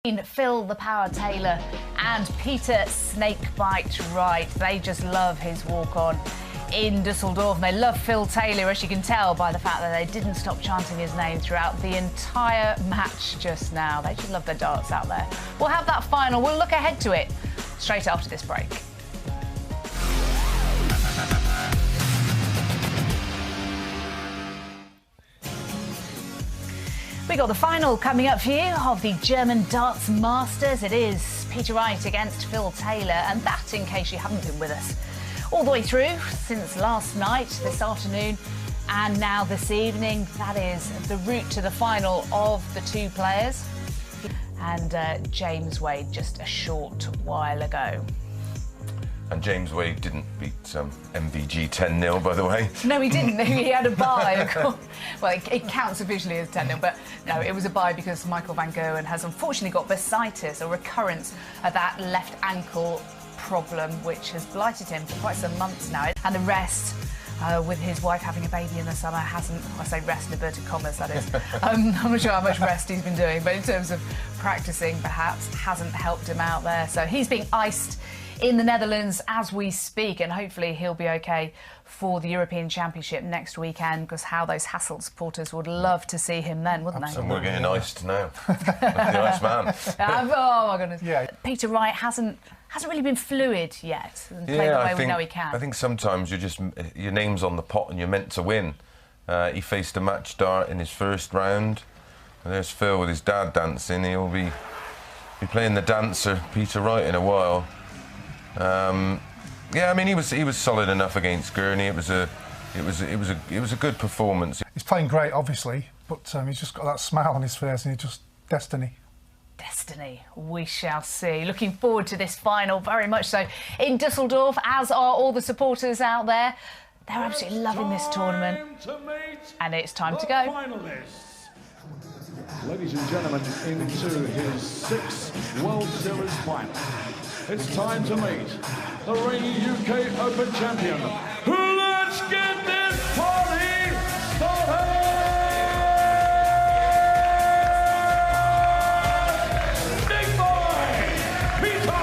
Phil the Power Taylor and Peter Snakebite Wright. They just love his walk-on in Düsseldorf. And they love Phil Taylor, as you can tell by the fact that they didn't stop chanting his name throughout the entire match just now. They just love their darts out there. We'll have that final. We'll look ahead to it straight after this break. We got the final coming up for you of the German Darts Masters. It is Peter Wright against Phil Taylor, and that, in case you haven't been with us all the way through since last night, this afternoon, and now this evening. That is the route to the final of the two players. And James Wade just a short while ago. And James Wade didn't beat MVG 10-0, by the way. No, he didn't. He had a bye. Well, it counts officially as 10-0, but no, it was a bye because Michael van Gerwen has unfortunately got bursitis, a recurrence of that left ankle problem, which has blighted him for quite some months now. And the rest, with his wife having a baby in the summer, hasn't, I say rest in inverted commas, that is. I'm not sure how much rest he's been doing, but in terms of practicing, perhaps, hasn't helped him out there. So he's being iced in the Netherlands as we speak, and hopefully he'll be okay for the European Championship next weekend, because how those Hasselt supporters would love to see him then, wouldn't they? And we're getting iced now. The ice man. Oh my goodness. Yeah. Peter Wright hasn't really been fluid yet and played the way we know he can. I think sometimes your name's on the pot and you're meant to win. He faced a match dart in his first round. And there's Phil with his dad dancing. He'll be playing the dancer, Peter Wright, in a while. Yeah, I mean, he was solid enough against Gurney. It was a good performance. He's playing great, obviously, but he's just got that smile on his face, and he's just destiny. Destiny, we shall see. Looking forward to this final very much so in Düsseldorf, as are all the supporters out there. They're absolutely loving this tournament, and it's time to go. Finalists. Ladies and gentlemen, into his sixth World Series final. It's time to meet the reigning UK Open champion. Let's get this party started! Big boy, Peter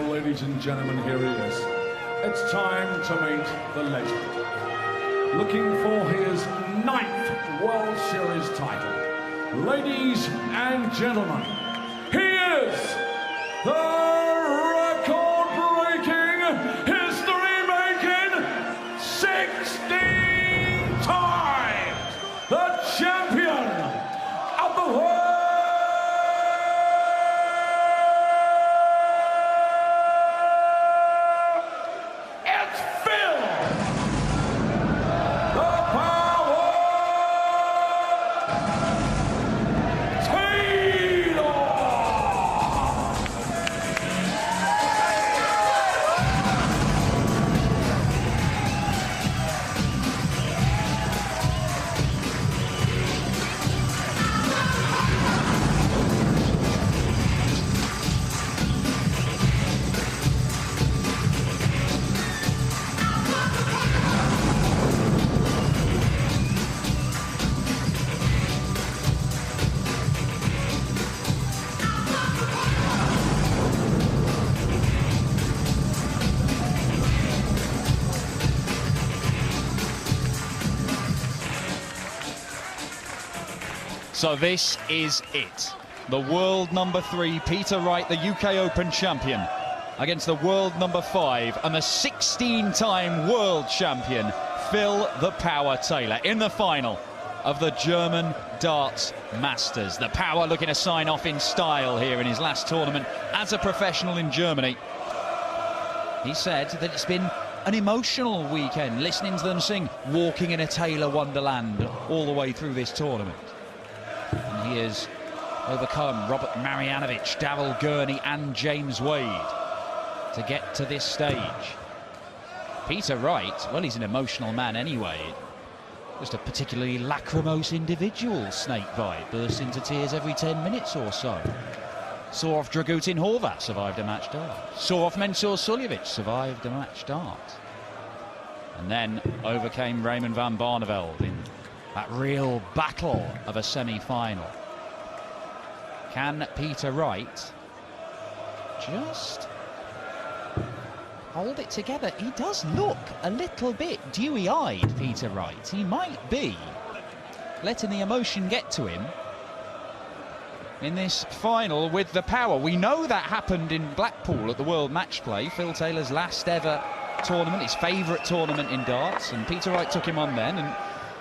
Ladies and gentlemen, here he is. It's time to meet the legend. Looking for his 9th World Series title. Ladies and gentlemen, he is the record-breaking, history-making, 16 times the champion of the world. So this is it. The world number 3, Peter Wright, the UK Open champion, against the world number 5 and the 16-time world champion, Phil the Power Taylor, in the final of the German Darts Masters. The Power looking to sign off in style here in his last tournament as a professional in Germany. He said that it's been an emotional weekend, listening to them sing Walking in a Taylor Wonderland all the way through this tournament. And he has overcome Robert Marjanovic, Darrell Gurney and James Wade to get to this stage. Peter Wright, well, he's an emotional man anyway. Just a particularly lachrymose individual, Snakebite, bursts into tears every 10 minutes or so. Saw off Dragutin Horvat, survived a match dart. Saw off Mensur Suljovic, survived a match dart. And then overcame Raymond van Barneveld in that real battle of a semi-final. Can Peter Wright just hold it together? He does look a little bit dewy-eyed, Peter Wright. He might be letting the emotion get to him in this final with the Power. We know that happened in Blackpool at the World Match Play, Phil Taylor's last ever tournament, his favourite tournament in darts, and Peter Wright took him on then, and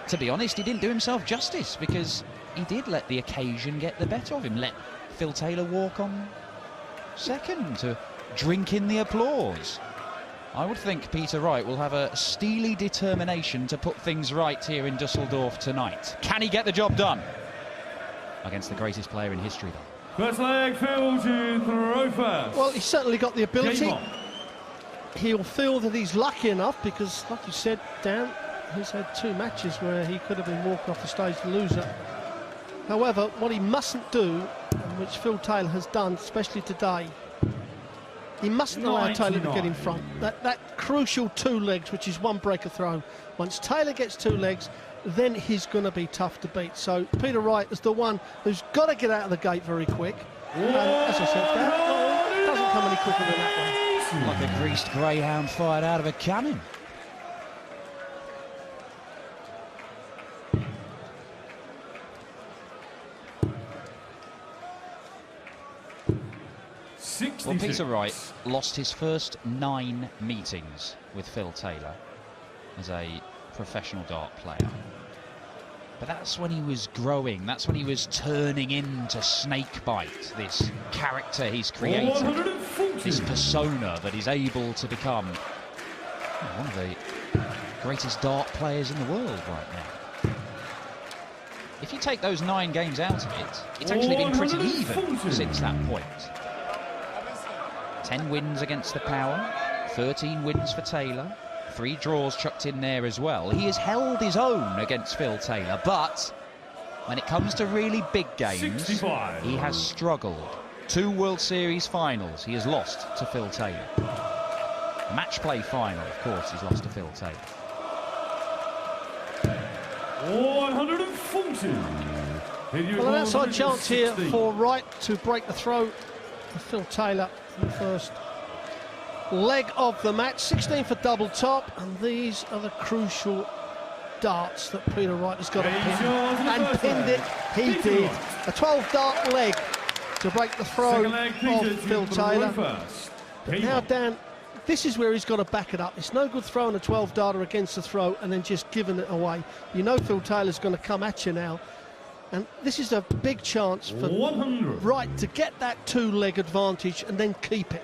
to be honest, he didn't do himself justice, because he did let the occasion get the better of him, let Phil Taylor walk on second to drink in the applause. I would think Peter Wright will have a steely determination to put things right here in Düsseldorf tonight. Can he get the job done against the greatest player in history, though? First leg, Phil to throw first. Well, he's certainly got the ability. He'll feel that he's lucky enough because, like you said, Dan, he's had 2 matches where he could have been walking off the stage the loser. However, what he mustn't do, which Phil Taylor has done, especially today, he mustn't allow Taylor to get in front. That crucial 2 legs, which is 1 breaker throw. Once Taylor gets 2 legs, then he's going to be tough to beat. So Peter Wright is the one who's got to get out of the gate very quick. And as I said, that doesn't come any quicker than that one. Like a greased greyhound fired out of a cannon. Well, Peter Wright lost his first 9 meetings with Phil Taylor as a professional dart player. But that's when he was growing, that's when he was turning into Snakebite, this character he's created, this persona that he's able to become one of the greatest dart players in the world right now. If you take those 9 games out of it, it's actually been pretty even since that point. 10 wins against the Power, 13 wins for Taylor, 3 draws chucked in there as well. He has held his own against Phil Taylor, but when it comes to really big games, 65. He has struggled. 2 World Series finals he has lost to Phil Taylor. Match play final, of course, he's lost to Phil Taylor. 140. Well, an outside chance here for Wright to break the throw for Phil Taylor in the first leg of the match. 16 for double top, and these are the crucial darts that Peter Wright has got to pin, and pinned it he did. A 12 dart leg to break the throw of Phil Taylor. But now, Dan, this is where he's got to back it up. It's no good throwing a 12 darter against the throw and then just giving it away. You know Phil Taylor's going to come at you now, and this is a big chance for Wright to get that 2-leg advantage and then keep it.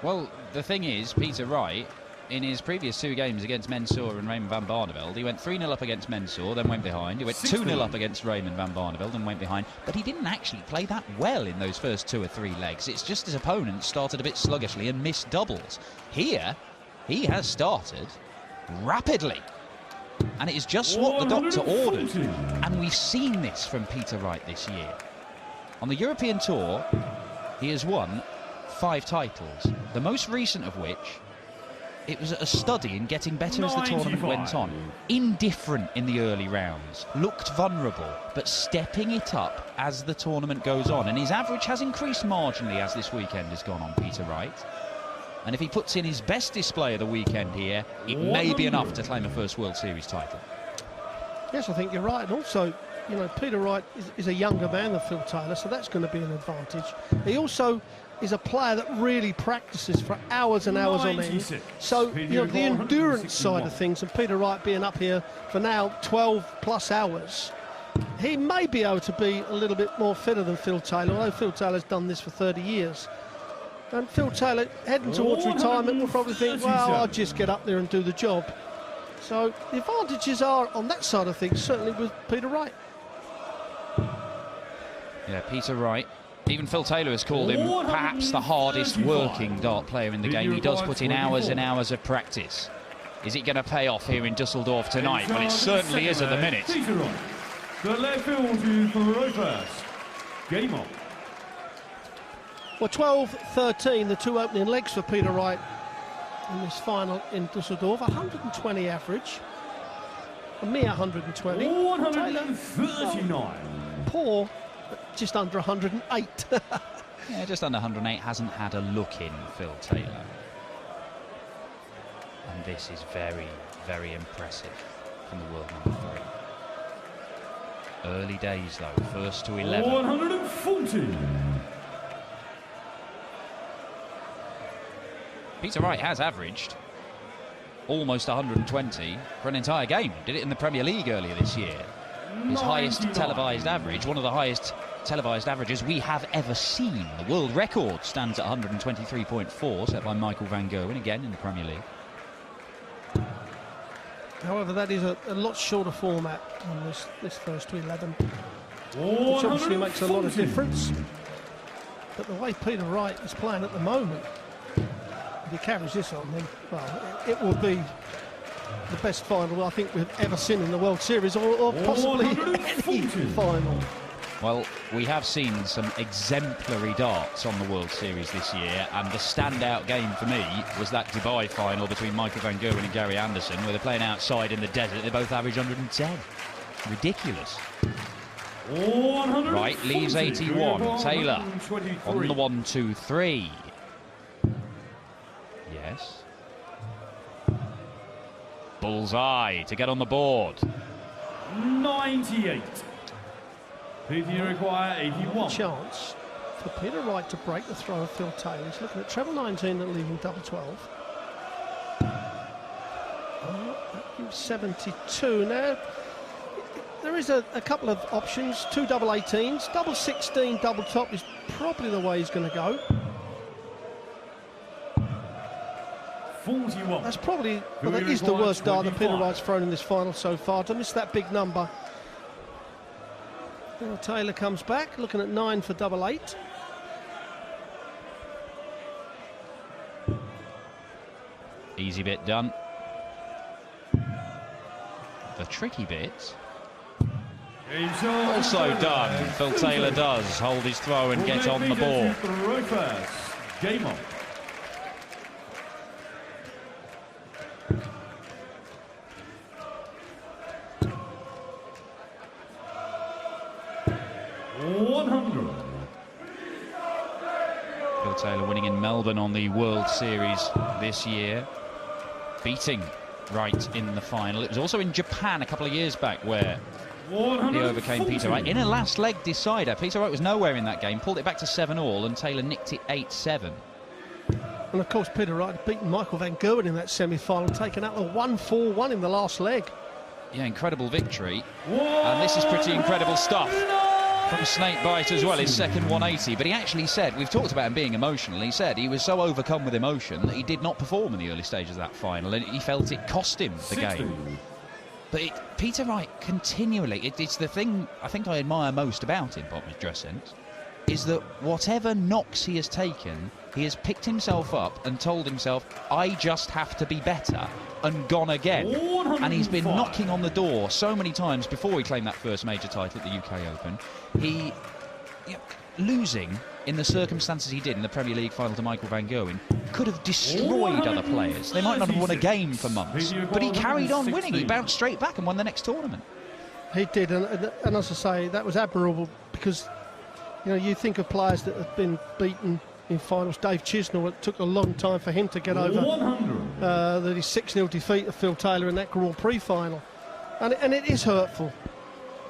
Well, the thing is, Peter Wright, in his previous 2 games against Mensur and Raymond van Barneveld, he went 3-0 up against Mensur, then went behind. He went 2-0 up against Raymond van Barneveld and went behind. But he didn't actually play that well in those first 2 or 3 legs. It's just his opponent started a bit sluggishly and missed doubles. Here, he has started rapidly. And it is just what the doctor ordered. And we've seen this from Peter Wright this year. On the European Tour, he has won 5 titles, the most recent of which, it was a study in getting better as the tournament went on. Indifferent in the early rounds, looked vulnerable, but stepping it up as the tournament goes on. And his average has increased marginally as this weekend has gone on, Peter Wright. And if he puts in his best display of the weekend here, it may be enough to claim a first World Series title. Yes, I think you're right. And also, you know, Peter Wright is a younger man than Phil Taylor, so that's going to be an advantage. He also is a player that really practices for hours and hours on end. So, you know, the endurance side of things, and Peter Wright being up here for now 12 plus hours, he may be able to be a little bit more fitter than Phil Taylor, although Phil Taylor's done this for 30 years. And Phil Taylor, heading towards retirement, will probably think, well, I'll just get up there and do the job. So the advantages are on that side of things, certainly with Peter Wright. Yeah, Peter Wright. Even Phil Taylor has called him perhaps the hardest working dart player in the game. He does put in hours and hours of practice. Is it going to pay off here in Düsseldorf tonight? Well, it certainly is at the minute. The left field to throw first. Game on. Well, 12-13, the two opening legs for Peter Wright in this final in Düsseldorf. 120 average. A mere 120. 139. Poor, but just under 108. Yeah, just under 108. Hasn't had a look in, Phil Taylor. And this is very, very impressive from the world number 3. Early days, though. First to 11. 140. Peter Wright has averaged almost 120 for an entire game. Did it in the Premier League earlier this year. His highest televised average, one of the highest televised averages we have ever seen. The world record stands at 123.4, set by Michael van Gerwen, again in the Premier League. However, that is a lot shorter format on this first to 11, which obviously makes a lot of difference. But the way Peter Wright is playing at the moment, if he carries this on, then, well, it will be the best final I think we've ever seen in the World Series, or possibly any final. Well, we have seen some exemplary darts on the World Series this year, and the standout game for me was that Dubai final between Michael van Gerwen and Gary Anderson, where they're playing outside in the desert. They both average 110. Ridiculous. Right, leaves 81. Taylor on the 1-2-3. Yes. Bullseye to get on the board. 98. Peter, you require 81. Chance for Peter Wright to break the throw of Phil Taylor. He's looking at treble 19 and leaving double 12. 72. Now, there is a couple of options. 2 double 18s. Double 16 double top is probably the way he's going to go. 41. That's probably, well, that is the worst dart that Peter Wright's thrown in this final so far. To miss that big number. Now Taylor comes back, looking at 9 for double 8. Easy bit done. The tricky bit also done. Phil Taylor does hold his throw and get on the ball. Game on. Phil Taylor winning in Melbourne on the World Series this year, beating Wright in the final. It was also in Japan a couple of years back where he overcame Peter Wright in a last leg decider. Peter Wright was nowhere in that game, pulled it back to 7-all, and Taylor nicked it 8-7. And of course Peter Wright had beaten Michael van Gerwen in that semi-final, taken out a 1-4-1 in the last leg. Yeah, incredible victory. And this is pretty incredible stuff from Snakebite as well, his second 180. But he actually said, we've talked about him being emotional, he said he was so overcome with emotion that he did not perform in the early stages of that final, and he felt it cost him the game. But Peter Wright continually, it's the thing I think I admire most about him, Bob, his dress sense, is that whatever knocks he has taken, he has picked himself up and told himself, I just have to be better, and gone again. And he's been knocking on the door so many times before he claimed that first major title at the UK Open. He, losing in the circumstances he did in the Premier League final to Michael van Gerwen, could have destroyed other players. They might not have won a game for months, but he carried on winning. He bounced straight back and won the next tournament. He did, and as I say, that was admirable, because you think of players that have been beaten in finals. Dave Chisnell, it took a long time for him to get over his 6-0 defeat of Phil Taylor in that Grand Prix final. And it is hurtful.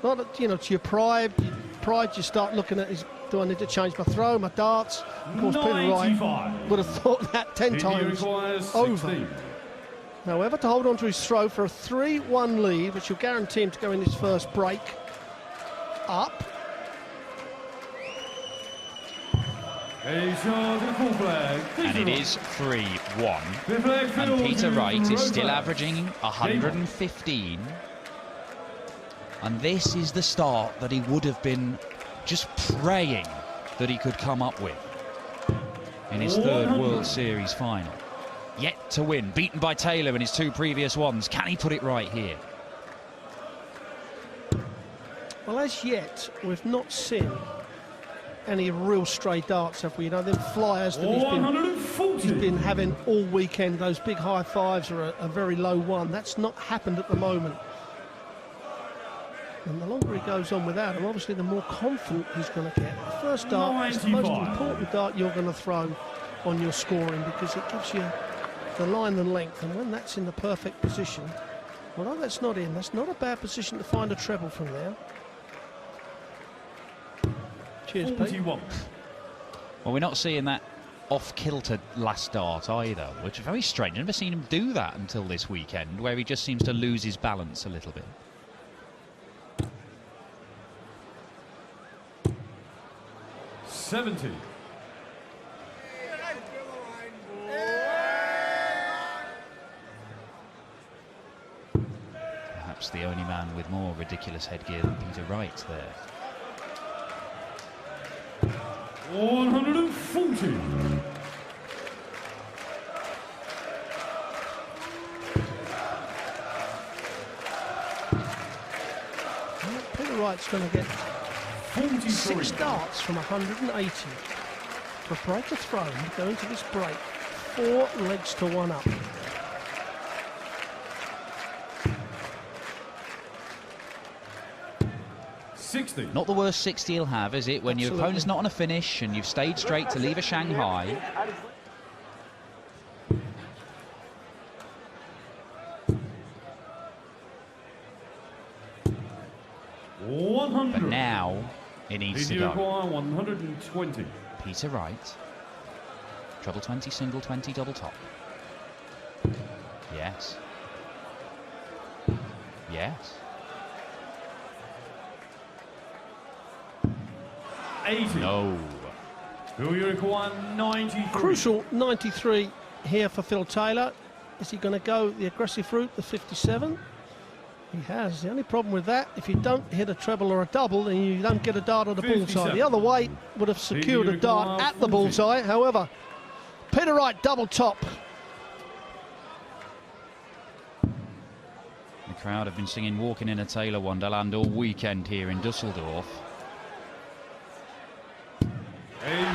Not, you know, to your pride. You start looking at, do I need to change my throw, my darts? Of course, Peter Wright would have thought that 10 times over. However, to hold on to his throw for a 3-1 lead, which will guarantee him to go in his first break, up. And it is 3-1. And Peter Wright is still averaging 115. And this is the start that he would have been just praying that he could come up with in his third World Series final. Yet to win, beaten by Taylor in his 2 previous ones. Can he put it right here? Well, as yet, we've not seen any real stray darts, have we? You know, them flyers that he's been having all weekend, those big high fives or a very low one. That's not happened at the moment. And the longer he goes on without him, obviously the more confident he's going to get. The first dart is the most important dart you're going to throw on your scoring, because it gives you the line and length, and when that's in the perfect position, although that's not in, that's not a bad position to find a treble from there. Cheers, Pete. Well, we're not seeing that off-kilter last dart either, which is very strange. I've never seen him do that until this weekend, where he just seems to lose his balance a little bit. Perhaps the only man with more ridiculous headgear than Peter Wright there. 140. Peter Wright's going to get 6 darts from 180 to break the throw and go into this break. 4 legs to 1 up. Not the worst 60 he'll have, is it? When your opponent's not on a finish and you've stayed straight to leave a Shanghai. But now it needs to go. 120. Peter Wright. Treble 20, single 20, double top. Yes. Yes. 80. No. Who you require 93. Crucial 93 here for Phil Taylor. Is he going to go the aggressive route, the 57? He has. The only problem with that, if you don't hit a treble or a double, then you don't get a dart at the bullseye. The other way would have secured a dart at the bullseye. However, Peter Wright double top. The crowd have been singing Walking in a Taylor Wonderland all weekend here in Düsseldorf.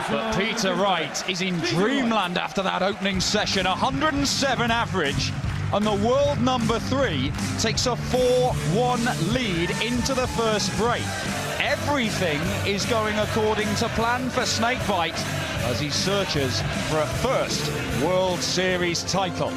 But Peter Wright is in dreamland after that opening session. 107 average, and the world number 3 takes a 4-1 lead into the first break. Everything is going according to plan for Snakebite as he searches for a first World Series title.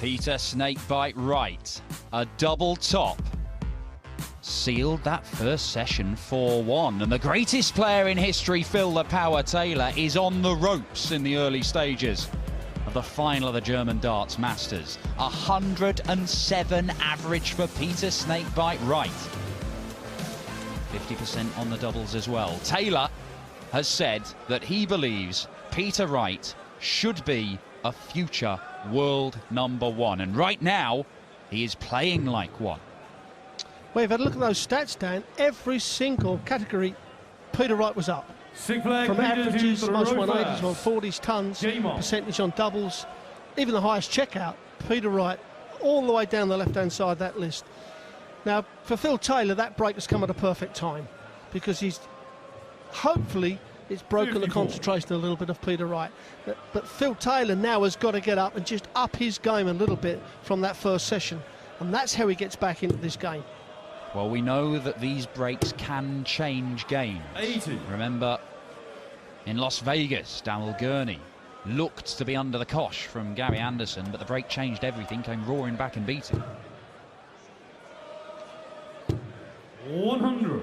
Peter Snakebite Wright, a double top, sealed that first session 4-1. And the greatest player in history, Phil the Power Taylor, is on the ropes in the early stages of the final of the German Darts Masters. 107 average for Peter Snakebite Wright. 50% on the doubles as well. Taylor has said that he believes Peter Wright should be a future world number 1, and right now he is playing like one. Well, you've had a look at those stats, Dan. Every single category Peter Wright was up. From averages, most 180s, 140s, tons, percentage on doubles, even the highest checkout, Peter Wright, all the way down the left-hand side of that list. Now, for Phil Taylor, that break has come at a perfect time, because he's hopefully It's broken the concentration a little bit of Peter Wright. But Phil Taylor now has got to get up and just up his game a little bit from that first session. And that's how he gets back into this game. Well, we know that these breaks can change games. 80. Remember, in Las Vegas, Darrell Gurney looked to be under the cosh from Gary Anderson, but the break changed everything, came roaring back and beat him. 100.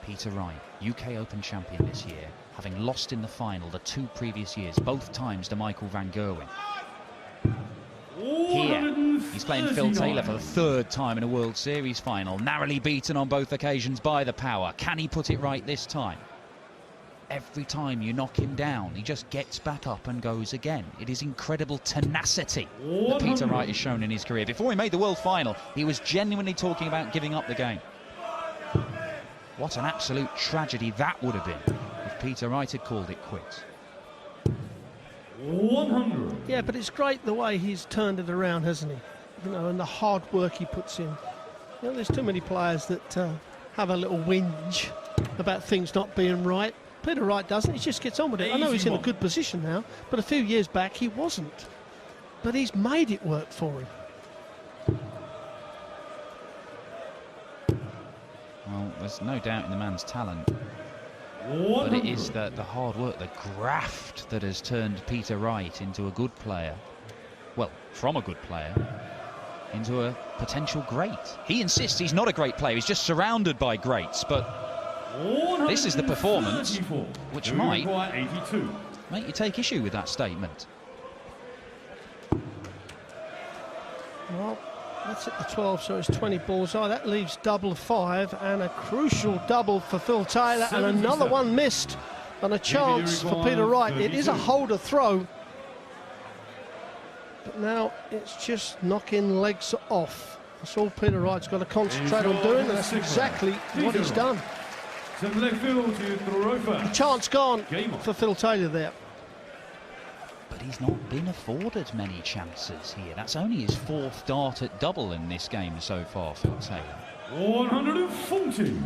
Peter Wright, UK Open champion this year, having lost in the final the 2 previous years, both times to Michael van Gerwen. Here, he's playing Phil Taylor for the 3rd time in a World Series final, narrowly beaten on both occasions by the power. Can he put it right this time? Every time you knock him down, he just gets back up and goes again. It is incredible tenacity that Peter Wright has shown in his career. Before he made the world final, he was genuinely talking about giving up the game. What an absolute tragedy that would have been if Peter Wright had called it quits. 100. Yeah, but it's great the way he's turned it around, hasn't he? You know, and the hard work he puts in. You know, there's too many players that have a little whinge about things not being right. Peter Wright doesn't. He just gets on with it. I know he's in a good position now, but a few years back he wasn't. But he's made it work for him. Well, there's no doubt in the man's talent. But it is the hard work, the graft that has turned Peter Wright into a good player. Well, from a good player into a potential great. He insists he's not a great player, he's just surrounded by greats, but this is the performance which might make you take issue with that statement. Well, that's at the 12, so it's 20 bullseye. That leaves double 5 and a crucial double for Phil Taylor, and another one missed and a chance for Peter Wright. It is a holder throw, but now it's just knocking legs off. That's all Peter Wright's got to concentrate on doing, and that's exactly what he's done. The chance gone for Phil Taylor there. But he's not been afforded many chances here. That's only his 4th dart at double in this game so far, Phil Taylor. 140.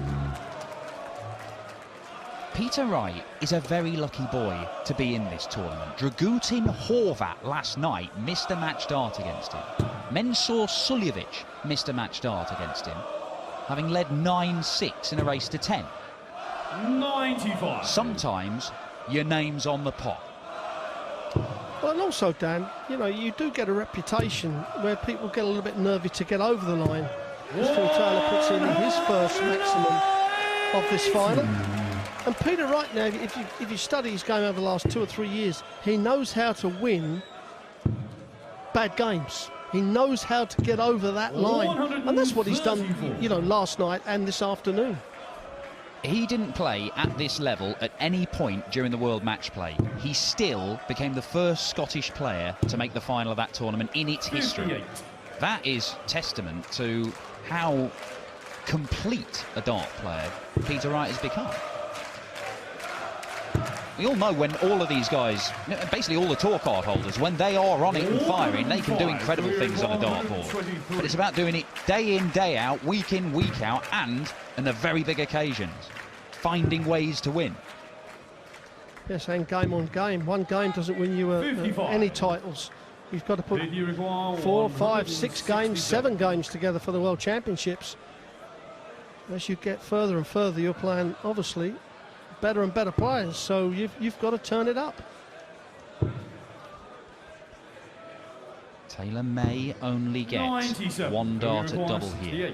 Peter Wright is a very lucky boy to be in this tournament. Dragutin Horvat last night missed a match dart against him. Mensur Suljovic missed a match dart against him, having led 9-6 in a race to 10. 95. Sometimes your name's on the pot. Well, and also, Dan, you know, you do get a reputation where people get a little bit nervy to get over the line. As Phil Taylor puts in his first maximum of this final. And Peter Wright now, if you study his game over the last 2 or 3 years, he knows how to win bad games. He knows how to get over that line. And that's what he's done, you know, last night and this afternoon. He didn't play at this level at any point during the World Match Play. He still became the first Scottish player to make the final of that tournament in its history. That is testament to how complete a dart player Peter Wright has become. We all know when all of these guys, basically all the tour card holders, when they are on it and firing, they can do incredible things on a dartboard. But it's about doing it day in, day out, week in, week out, and on the very big occasions, finding ways to win. Yes, and game on game. One game doesn't win you any titles. You've got to put 4, 5, 6 games, 7 games together for the World Championships. As you get further and further, you're playing, obviously, better and better players, so you've got to turn it up. Taylor may only get 1 dart at double here.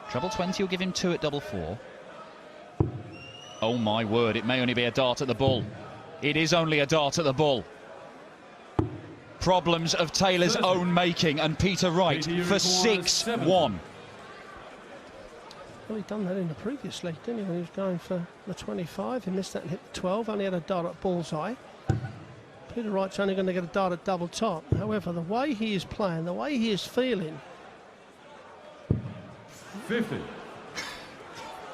Treble 20 will give him 2 at double 4. Oh my word, it may only be a dart at the bull. It is only a dart at the bull. Problems of Taylor's own making, and Peter Wright for 6-1. Well, he'd done that in the previous leg, didn't he, when he was going for the 25. He missed that and hit the 12, only had a dart at bullseye. Peter Wright's only going to get a dart at double top. However, the way he is playing, the way he is feeling... 50.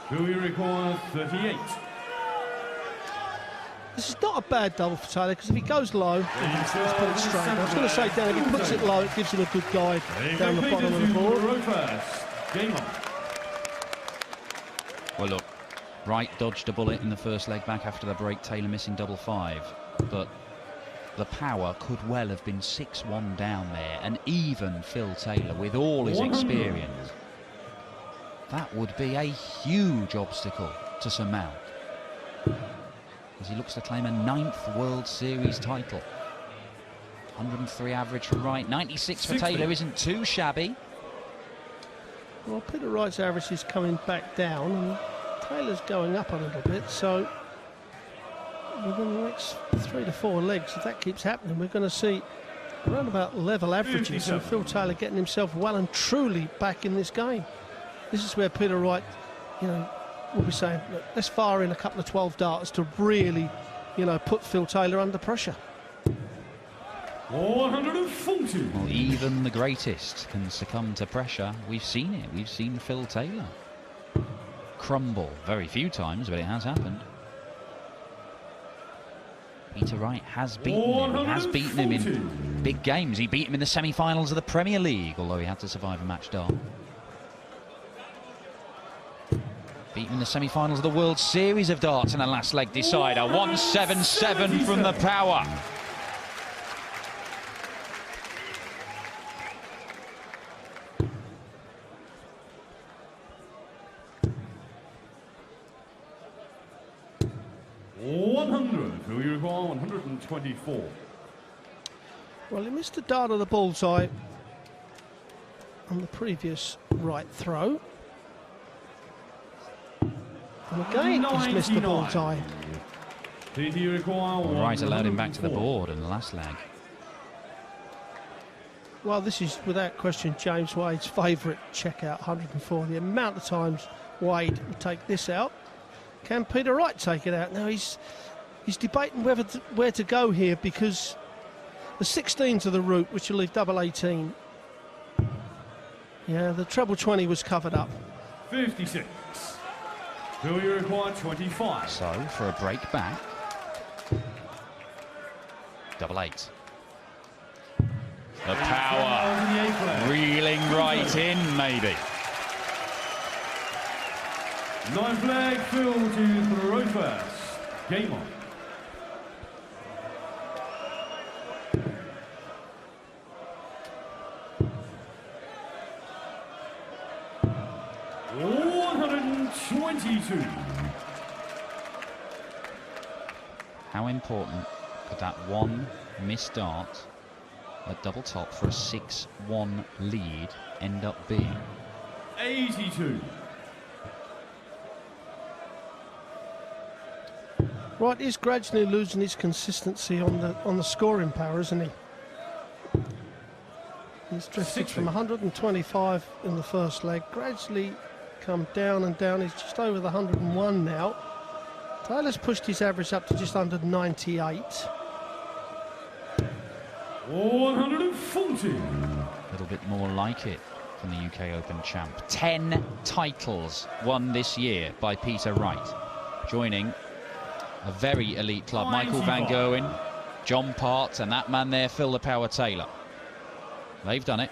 Do we require 38? This is not a bad double for Taylor, because if he goes low, let's put it straight. I was going to say, Dan, if he puts it low, it gives him a good guide down the bottom of the board. Game on. Well, look, Wright dodged a bullet in the first leg back after the break, Taylor missing double 5. But the power could well have been 6-1 down there, and even Phil Taylor, with all his experience, that would be a huge obstacle to surmount, as he looks to claim a 9th World Series title. 103 average for Wright, 96 for Taylor isn't too shabby. Well, Peter Wright's average is coming back down, and Taylor's going up a little bit, so within the next 3 to 4 legs, if that keeps happening, we're going to see around about level averages, and Phil Taylor getting himself well and truly back in this game. This is where Peter Wright, you know, will be saying, look, let's fire in a couple of 12 darters to really, you know, put Phil Taylor under pressure. 140. Well, even the greatest can succumb to pressure. We've seen it. We've seen Phil Taylor crumble very few times, but it has happened. Peter Wright has beaten him. He has beaten him in big games. He beat him in the semi-finals of the Premier League, although he had to survive a match dart. Beat him in the semi-finals of the World Series of Darts in a last leg decider. 177 from the power. Who you require 124. Well, he missed a dart of the bullseye on the previous right throw. And again, he's missed the bullseye. Wright allowed him back to the board in the last leg. Well, this is without question James Wade's favourite checkout, 104. The amount of times Wade would take this out. Can Peter Wright take it out? Now he's debating where to go here, because the 16s are the route, which will leave double 18. Yeah, the treble 20 was covered up. 56. Will you require 25? So for a break back, double 8. The power reeling right in, maybe. 9 flag, Phil to throw first. Game on. How important could that one missed dart at double top for a 6-1 lead end up being? 82. Wright is gradually losing his consistency on the scoring power, isn't he? He's drifted from 125 in the first leg, gradually come down and down. He's just over the 101 now. Taylor's pushed his average up to just under 98. 140. A little bit more like it from the UK Open champ. 10 titles won this year by Peter Wright, joining a very elite club. Michael Van Gerwen, John Part, and that man there, Phil the Power Taylor. They've done it.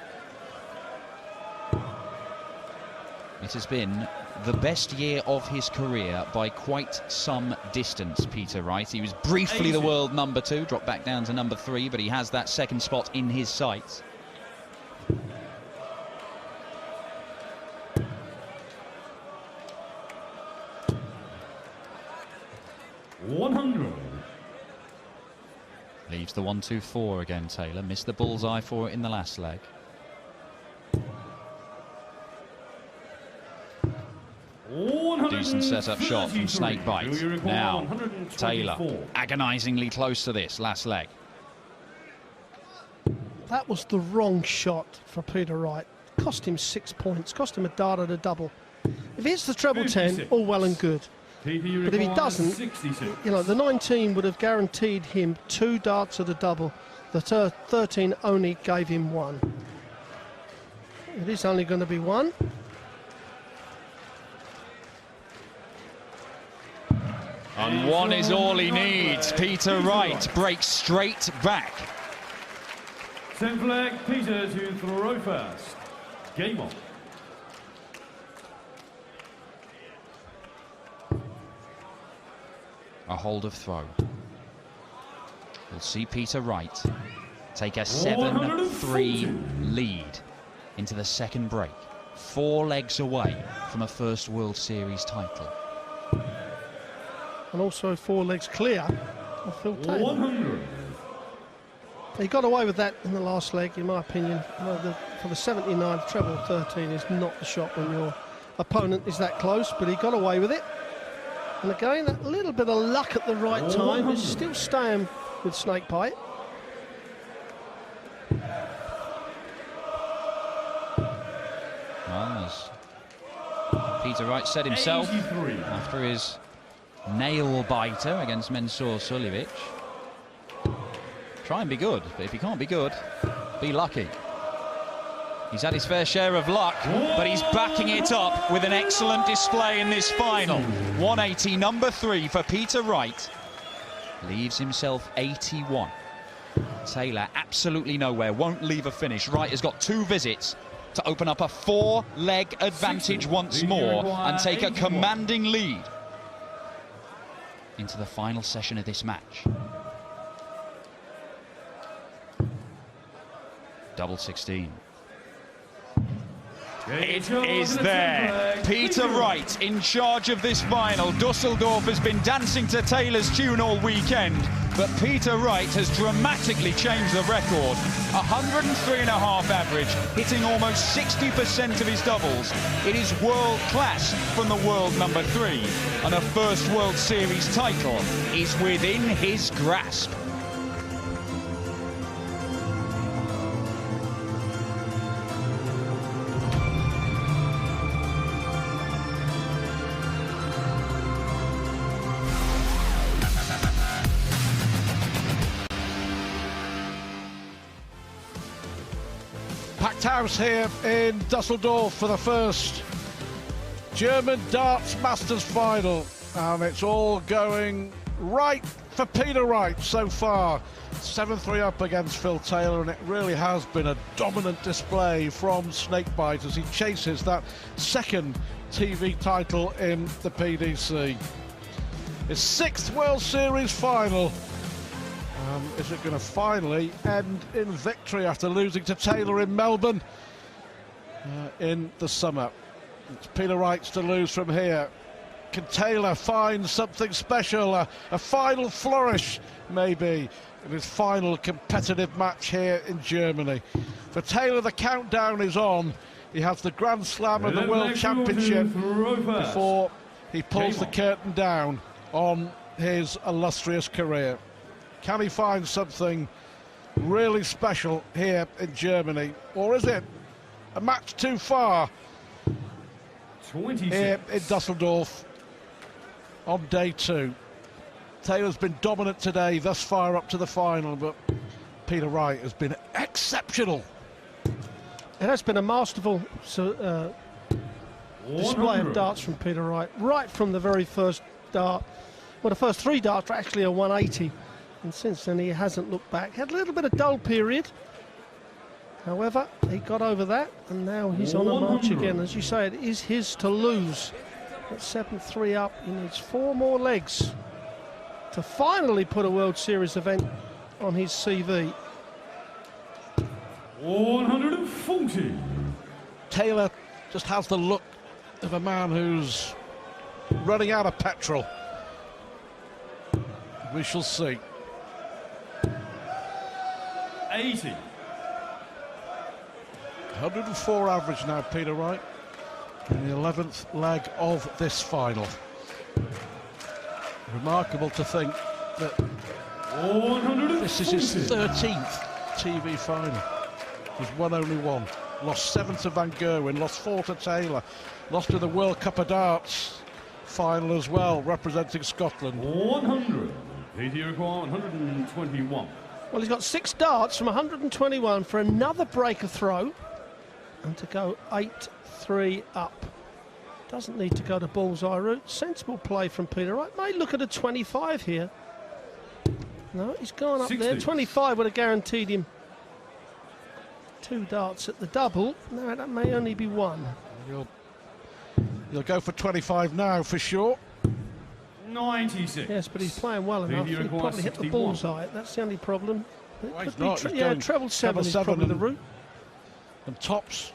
It has been the best year of his career by quite some distance, Peter Wright. He was briefly the world number 2, dropped back down to number 3, but he has that second spot in his sights. Leaves the 1-2-4 again, Taylor. Missed the bullseye for it in the last leg. Decent set-up shot from Snakebite. Now, Taylor, agonisingly close to this last leg. That was the wrong shot for Peter Wright. Cost him 6 points, cost him a dart at a double. If he hits the treble 10, all well and good. But if he doesn't, you know, the 19 would have guaranteed him 2 darts at a double. The 13 only gave him 1. It is only going to be 1. And 1 is all he needs. Peter Wright breaks straight back. 10 flag, Peter to throw first. Game on. a hold of throw. We'll see Peter Wright take a 7-3 lead into the second break. 4 legs away from a first World Series title. And also 4 legs clear of Phil Taylor. He got away with that in the last leg, in my opinion. For the 79, the treble 13 is not the shot when your opponent is that close, but he got away with it. And again, a little bit of luck at the right time. He's still staying with Snakebite. Well, as Peter Wright said himself, after his nail biter against Mensur Suljevic, try and be good, but if you can't be good, be lucky. He's had his fair share of luck, but he's backing it up with an excellent display in this final. 180, number 3 for Peter Wright. Leaves himself 81. Taylor absolutely nowhere, won't leave a finish. Wright has got 2 visits to open up a 4-leg advantage once more and take a commanding lead into the final session of this match. Double 16. It is there. Peter Wright in charge of this final. Düsseldorf has been dancing to Taylor's tune all weekend, but Peter Wright has dramatically changed the record. 103.5 average, hitting almost 60% of his doubles. It is world class from the world number 3, and a first World Series title is within his grasp. Packed house here in Düsseldorf for the first German Darts Masters final, and it's all going right for Peter Wright so far. 7-3 up against Phil Taylor, and it really has been a dominant display from Snakebite as he chases that second TV title in the PDC. His 6th World Series final. Is it going to finally end in victory after losing to Taylor in Melbourne in the summer? It's Peter Wright's to lose from here. Can Taylor find something special, a final flourish maybe in his final competitive match here in Germany? For Taylor, the countdown is on. He has the Grand Slam and the World Championship before he pulls the curtain down on his illustrious career. Can he find something really special here in Germany? Or is it a match too far 26. here in Düsseldorf on day 2? Taylor's been dominant today thus far up to the final, but Peter Wright has been exceptional. It has been a masterful display of darts from Peter Wright, right from the very first dart. Well, the first 3 darts were actually a 180. And since then he hasn't looked back. Had a little bit of dull period. However, he got over that, and now he's on a march again. As you say, it is his to lose. At 7-3 up, he needs 4 more legs to finally put a World Series event on his CV. 140. Taylor just has the look of a man who's running out of petrol. We shall see. 80. 104 average now, Peter Wright, in the 11th leg of this final. Remarkable to think that this is his 13th TV final. He's won only 1. Lost 7 to Van Gerwen, lost 4 to Taylor, lost to the World Cup of Darts final as well, representing Scotland. 100. PT require 121. Well, he's got 6 darts from 121 for another breaker throw, and to go 8-3 up. Doesn't need to go to bullseye route. Sensible play from Peter Wright. May look at a 25 here. No, he's gone up 60. there. 25 would have guaranteed him 2 darts at the double. No, that may only be 1. He'll go for 25 now for sure. 96. Yes, but he's playing well enough. He probably hit the bullseye. That's the only problem. Well, It could be treble seven is probably the route. And tops.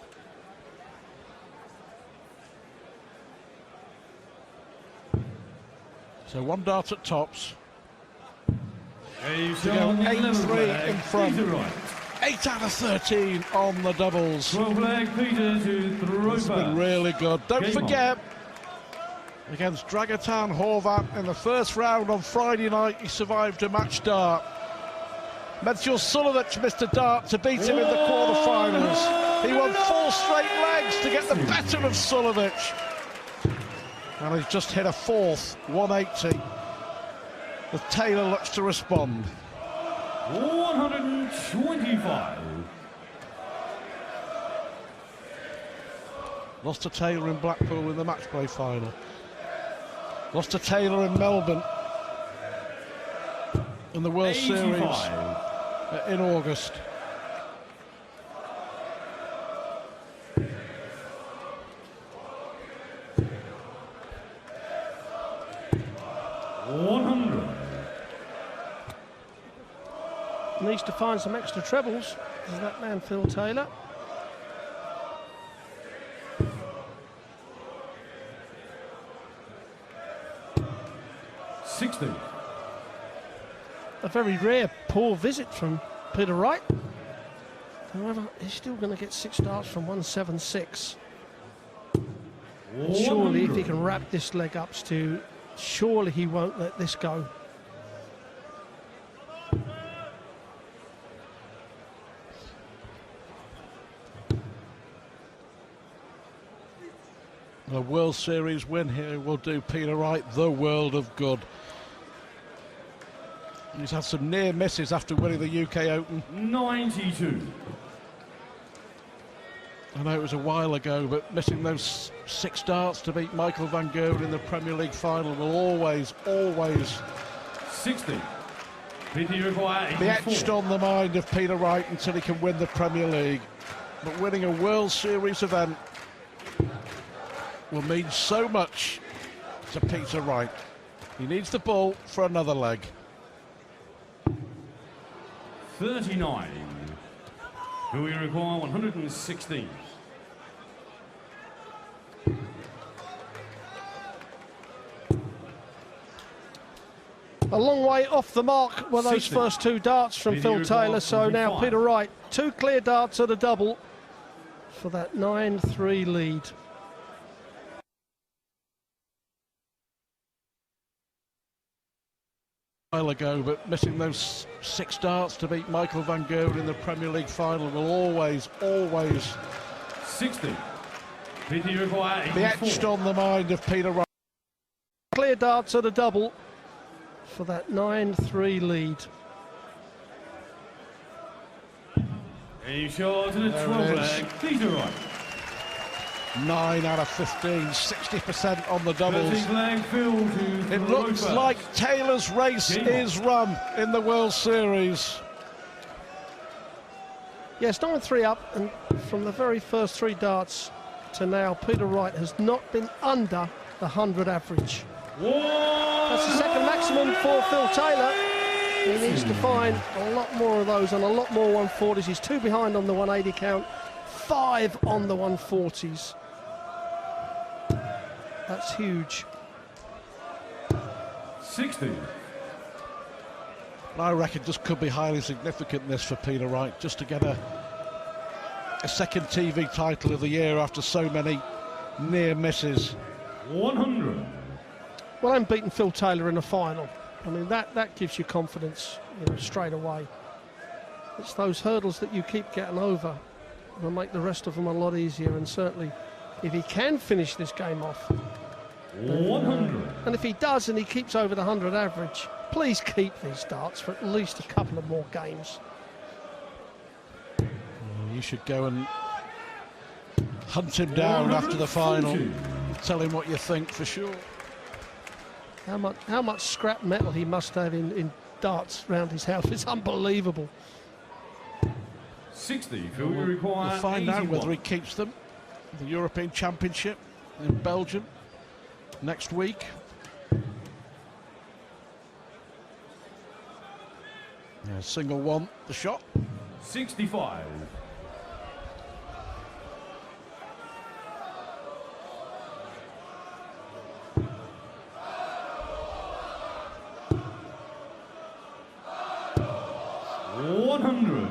So one dart at tops. To go 8-3 in front. 8 out of 13 on the doubles. 12 leg, Peter to throw. It's been really good. Don't forget, against Dragutin Horvat in the first round on Friday night, he survived a match dart. Metjul Sulovic missed a dart to beat him in the quarterfinals. He won 4 straight legs to get the better of Sulovic. And he's just hit a 4th, 180. The Taylor looks to respond. 125. Lost to Taylor in Blackpool in the match play final. Lost to Taylor in Melbourne in the World 85. Series in August. Needs to find some extra trebles. Is that man Phil Taylor? A very rare poor visit from Peter Wright. However, he's still going to get 6 darts from 176. Surely, if he can wrap this leg up, Stu, surely he won't let this go. A World Series win here will do Peter Wright the world of good. He's had some near misses after winning the UK Open. 92. I know it was a while ago, but missing those 6 darts to beat Michael van Gerwen in the Premier League final will always 60. Be etched on the mind of Peter Wright until he can win the Premier League. But winning a World Series event will mean so much to Peter Wright. He needs the ball for another leg. 39. Who we require 116. A long way off the mark were those 60. first 2 darts from Phil Taylor, so now 25. Peter Wright, 2 clear darts at a double for that 9-3 lead. While ago, but missing those 6 darts to beat Michael van Gerwen in the Premier League final will always 60. be etched on the mind of Peter Wright. Clear darts at a double for that 9-3 lead. A shot to the 12 leg, Peter Wright. 9 out of 15, 60% on the doubles. 13 leg, Phil to It looks throw like first. Taylor's race is run in the World Series. Yes, 9-3 up, and from the very first 3 darts to now, Peter Wright has not been under the 100 average. That's the second maximum for Phil Taylor. He needs to find a lot more of those and a lot more 140s. He's 2 behind on the 180 count, 5 on the 140s. That's huge. 60. I reckon this could be highly significant, this, for Peter Wright, just to get a second TV title of the year after so many near misses. 100. Well, I'm beating Phil Taylor in the final. I mean, that gives you confidence, you know, straight away. It's those hurdles that you keep getting over will make the rest of them a lot easier, and certainly if he can finish this game off, 100. and if he does and he keeps over the 100 average, please keep these darts for at least a couple of more games. You should go and hunt him down after the final. Tell him what you think for sure. How much scrap metal he must have in darts around his house. It's unbelievable. 60. Phil, we require We'll find out 81. whether he keeps them. The European Championship in Belgium next week. Yeah, single one, the shot. 65.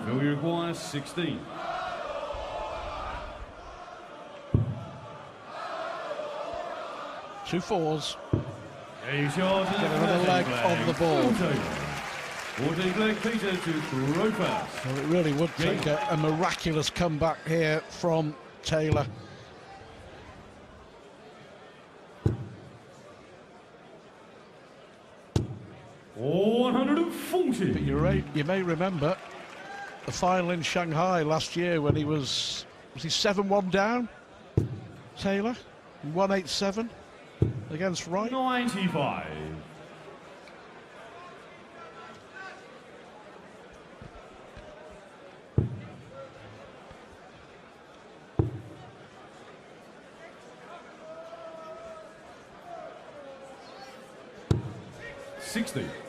Phil, you require 16. Two fours. Get a leg on the ball. 14 leg, Peter to throw fast. Well, it really would take a miraculous comeback here from Taylor. $140. But you're right, you may remember the final in Shanghai last year when he was he 7-1 down? Taylor, 187 against Wright. 95.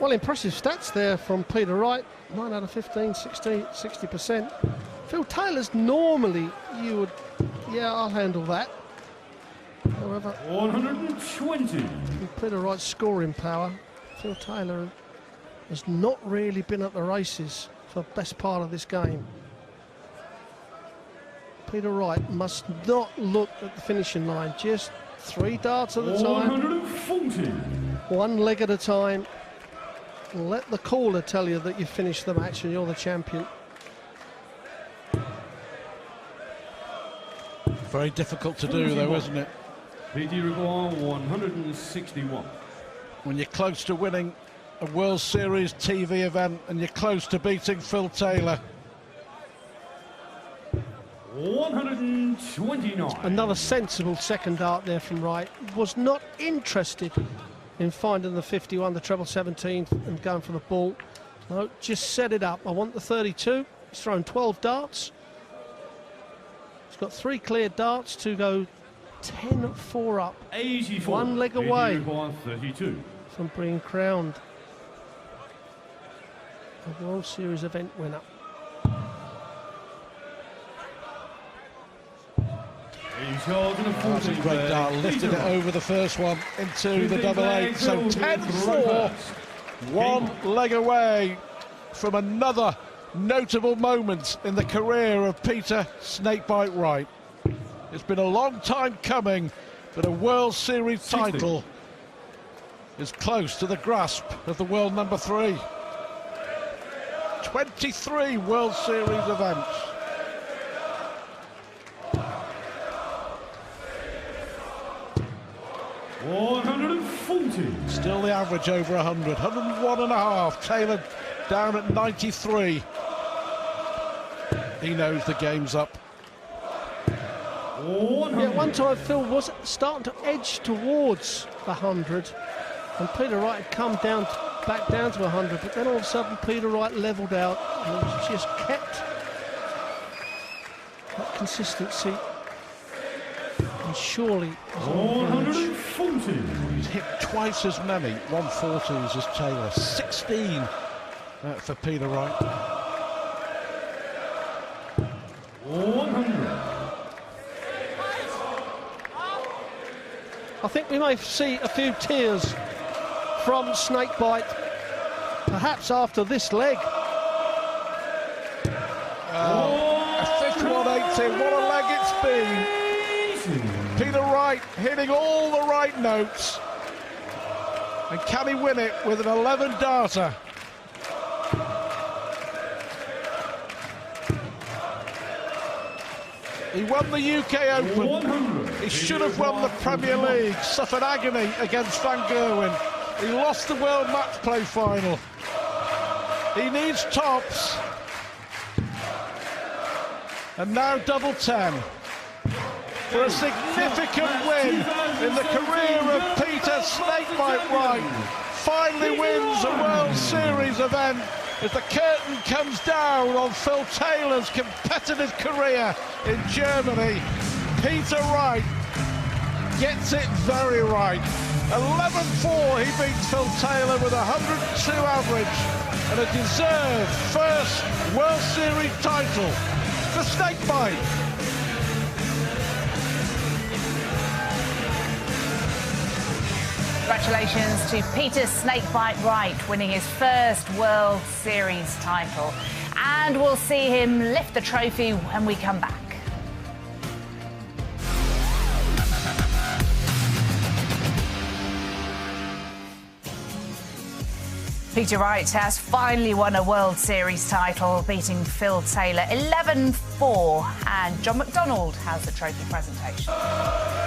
Well, impressive stats there from Peter Wright. 9 out of 15, 60%. Phil Taylor's normally, you would, yeah, I'll handle that. However, 120. Peter Wright's scoring power, Phil Taylor has not really been at the races for the best part of this game. Peter Wright must not look at the finishing line, just 3 darts at a time. 140. One leg at a time. Let the caller tell you that you finished the match and you're the champion. Very difficult to do though, isn't it? PT require 161. When you're close to winning a World Series TV event and you're close to beating Phil Taylor. 129. Another sensible second dart there from Wright. Was not interested in finding the 51, the treble 17, and going for the ball. No, just set it up. I want the 32. He's thrown 12 darts. He's got 3 cleared darts to go 10-4 up. 84. One leg away 32. from being crowned a World Series event winner. That's a great dart, lifted it over the first one into the double 8, so 10-4, 1 leg away from another notable moment in the career of Peter Snakebite Wright. It's been a long time coming, but a World Series title is close to the grasp of the world number 3. 23 World Series events. $140. Still the average over 100, 101.5. Taylor down at 93. He knows the game's up. Yeah, one time Phil was starting to edge towards the 100, and Peter Wright had come down, back down to 100, but then all of a sudden Peter Wright levelled out and just kept that consistency. And surely 140. He's hit twice as many 140s as Taylor. 16 for Peter Wright. 100. I think we may see a few tears from Snakebite, perhaps after this leg. A fifth 180, what a leg it's been. Peter Wright hitting all the right notes. And can he win it with an 11 darter? He won the UK Open. He should have won the Premier League. Suffered agony against Van Gerwen. He lost the World Match Play final. He needs tops. And now double 10. For a significant win in the career of Peter Snakebite Wright. Finally wins a World Series event as the curtain comes down on Phil Taylor's competitive career in Germany. Peter Wright gets it very right. 11-4, he beats Phil Taylor with a 102 average. and a deserved first World Series title for Snakebite. Congratulations to Peter Snakebite Wright, winning his first World Series title. And we'll see him lift the trophy when we come back. Peter Wright has finally won a World Series title, beating Phil Taylor 11-4. And John McDonald has the trophy presentation.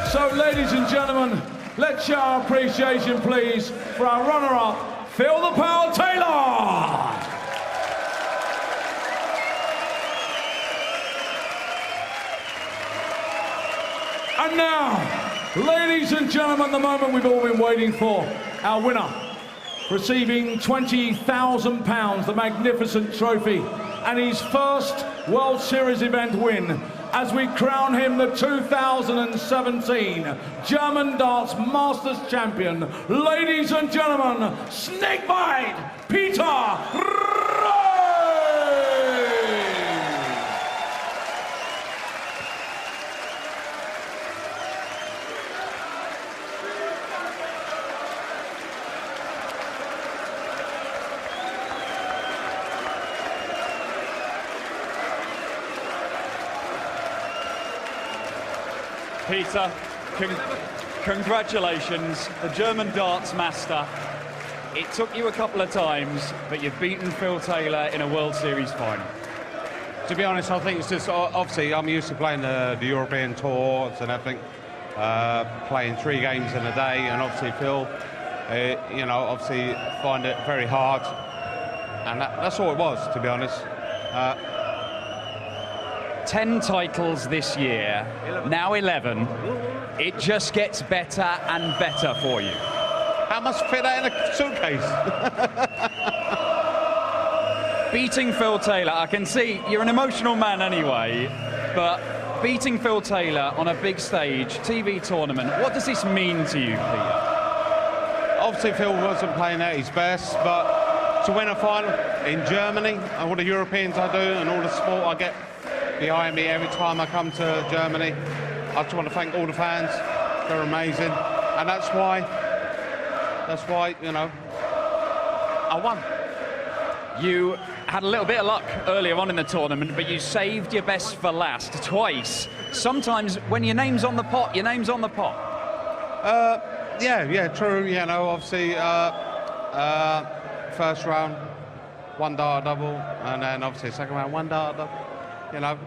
So, ladies and gentlemen, let's show our appreciation, please, for our runner-up, Phil the Power Taylor. And now, ladies and gentlemen, the moment we've all been waiting for, our winner, receiving £20,000, the magnificent trophy, and his first World Series event win, as we crown him the 2017 German Darts Masters Champion. Ladies and gentlemen, Snakebite Peter Wright! Peter, congratulations, the German darts master. It took you a couple of times, but you've beaten Phil Taylor in a World Series final. To be honest, I think it's just, obviously, I'm used to playing the European tours and everything, playing 3 games in a day, and obviously Phil, you know, obviously find it very hard, and that's all it was, to be honest. 10 titles this year, now 11. It just gets better and better for you. How much fit that in a suitcase? Beating Phil Taylor, I can see you're an emotional man anyway, but beating Phil Taylor on a big stage, TV tournament, what does this mean to you, Peter? Obviously, Phil wasn't playing at his best, but to win a final in Germany, and all the Europeans I do, and all the support I get behind me every time I come to Germany, I just want to thank all the fans. They're amazing, and that's why, you know, I won. You had a little bit of luck earlier on in the tournament, but you saved your best for last twice. Sometimes when your name's on the pot, your name's on the pot. Yeah, true. You know, obviously, first round, 1 dart double, and then obviously second round, 1 dart double. You know,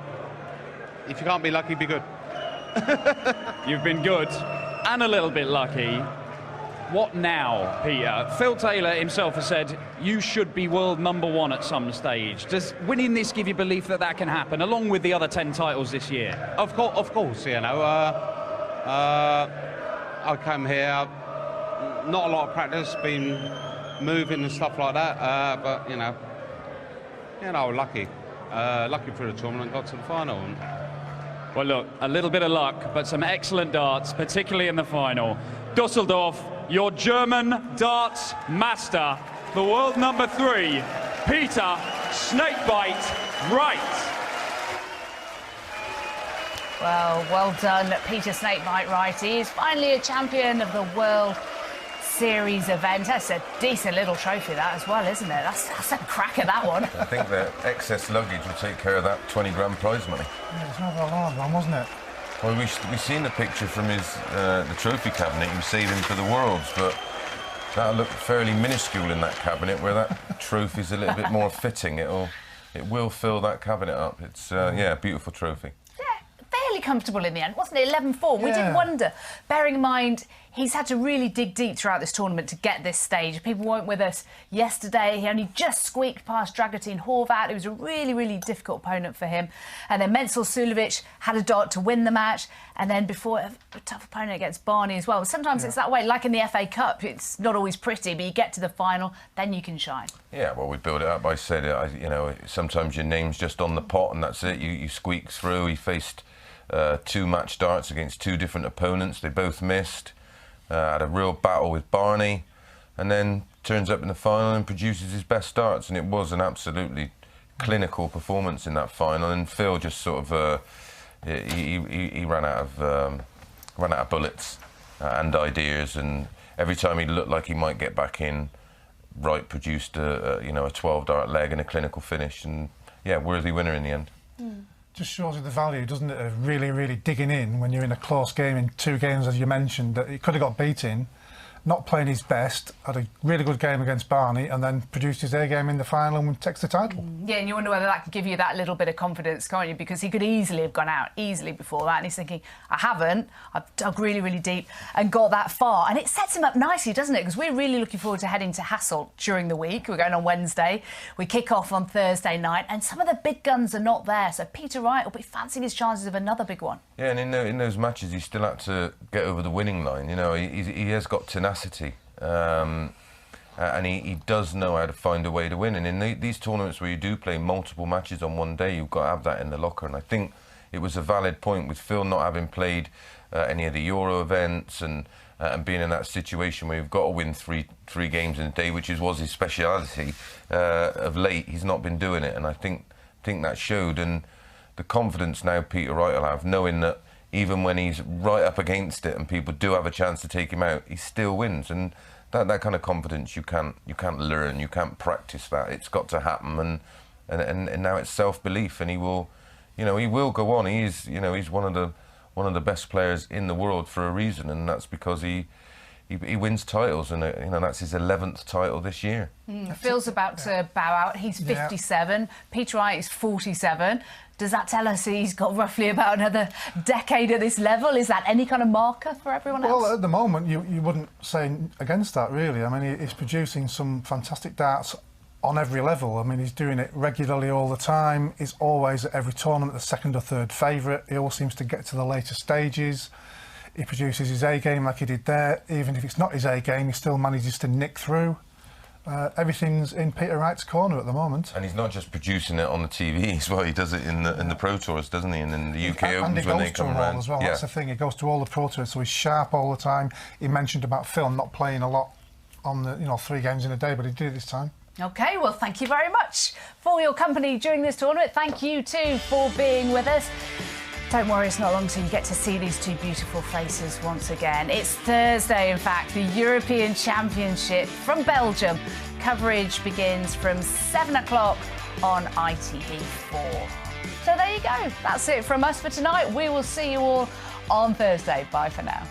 if you can't be lucky, be good. You've been good and a little bit lucky. What now, Peter? Phil Taylor himself has said you should be world #1 at some stage. Does winning this give you belief that that can happen, along with the other 10 titles this year? Of course, you know. I come here, not a lot of practice, been moving and stuff like that, but you know, lucky for the tournament, got to the final. Well, look, a little bit of luck, but some excellent darts, particularly in the final. Düsseldorf, your German darts master, the world #3, Peter Snakebite Wright. Well done, Peter Snakebite Wright. He is finally a champion of the World Series event. That's a decent little trophy, that, as well, isn't it? That's a cracker, that one. I think the excess luggage will take care of that 20 grand prize money. Yeah, it's not a large one, wasn't it? Well, we've seen the picture from his the trophy cabinet he was saving for the Worlds, but that'll look fairly minuscule in that cabinet, where that trophy's a little bit more fitting. It will fill that cabinet up. It's yeah, a beautiful trophy. Fairly comfortable in the end, wasn't it? 11-4. We did wonder, bearing in mind he's had to really dig deep throughout this tournament to get this stage. People weren't with us yesterday. He only just squeaked past Dragutin Horvat. It was a really, really difficult opponent for him. And then Menzel Sulevic had a dart to win the match. And then before, a tough opponent against Barney as well. Sometimes it's that way. Like in the FA Cup, it's not always pretty, but you get to the final, then you can shine. Yeah, well, we build it up. I said, you know, sometimes your name's just on the pot and that's it. You squeak through. He faced 2 match darts against 2 different opponents. They both missed. Had a real battle with Barney, and then turns up in the final and produces his best darts, and it was an absolutely clinical performance in that final. And Phil just sort of he ran out of bullets and ideas, and every time he looked like he might get back in, Wright produced a 12 dart leg and a clinical finish, and yeah, worthy winner in the end. Just shows you the value, doesn't it, of really, really digging in when you're in a close game in 2 games, as you mentioned, that he could have got beaten, not playing his best, had a really good game against Barney, and then produced his A game in the final and takes the title. Yeah, and you wonder whether that could give you that little bit of confidence, can't you? Because he could easily have gone out before that, and he's thinking, I haven't, I've dug really, really deep and got that far. And it sets him up nicely, doesn't it? Because we're really looking forward to heading to Hasselt during the week. We're going on Wednesday. We kick off on Thursday night, and some of the big guns are not there. So Peter Wright will be fancying his chances of another big one. Yeah, and in those matches, he still had to get over the winning line. You know, he has got tenacity. And he does know how to find a way to win. And in these tournaments where you do play multiple matches on one day, you've got to have that in the locker. And I think it was a valid point with Phil not having played any of the Euro events and being in that situation where you've got to win three games in a day, which was his speciality. Of late, he's not been doing it, and I think that showed. And the confidence now Peter Wright will have, knowing that even when he's right up against it and people do have a chance to take him out, he still wins. And that kind of confidence you can't learn, you can't practice that. It's got to happen, and now it's self-belief, and he will go on. He's one of the best players in the world for a reason, and that's because he wins titles, and that's his 11th title this year. Phil's about to bow out. He's 57. Yeah. Peter Wright is 47. Does that tell us he's got roughly about another decade at this level? Is that any kind of marker for everyone else? Well, at the moment, you wouldn't say against that, really. I mean, he's producing some fantastic darts on every level. I mean, he's doing it regularly all the time. He's always at every tournament the second or third favourite. He always seems to get to the later stages. He produces his A game like he did there. Even if it's not his A game, he still manages to nick through. Everything's in Peter Wright's corner at the moment. And he's not just producing it on the TV as well. He does it in the Pro Tours, doesn't he? And in the UK Opens when they come around as well. Yeah. That's the thing. He goes to all the Pro Tours, so he's sharp all the time. He mentioned about Phil not playing a lot on the 3 games in a day, but he did it this time. OK, well, thank you very much for your company during this tournament. Thank you too for being with us. Don't worry, it's not long till you get to see these 2 beautiful faces once again. It's Thursday, in fact, the European Championship from Belgium. Coverage begins from 7 o'clock on ITV4. So there you go. That's it from us for tonight. We will see you all on Thursday. Bye for now.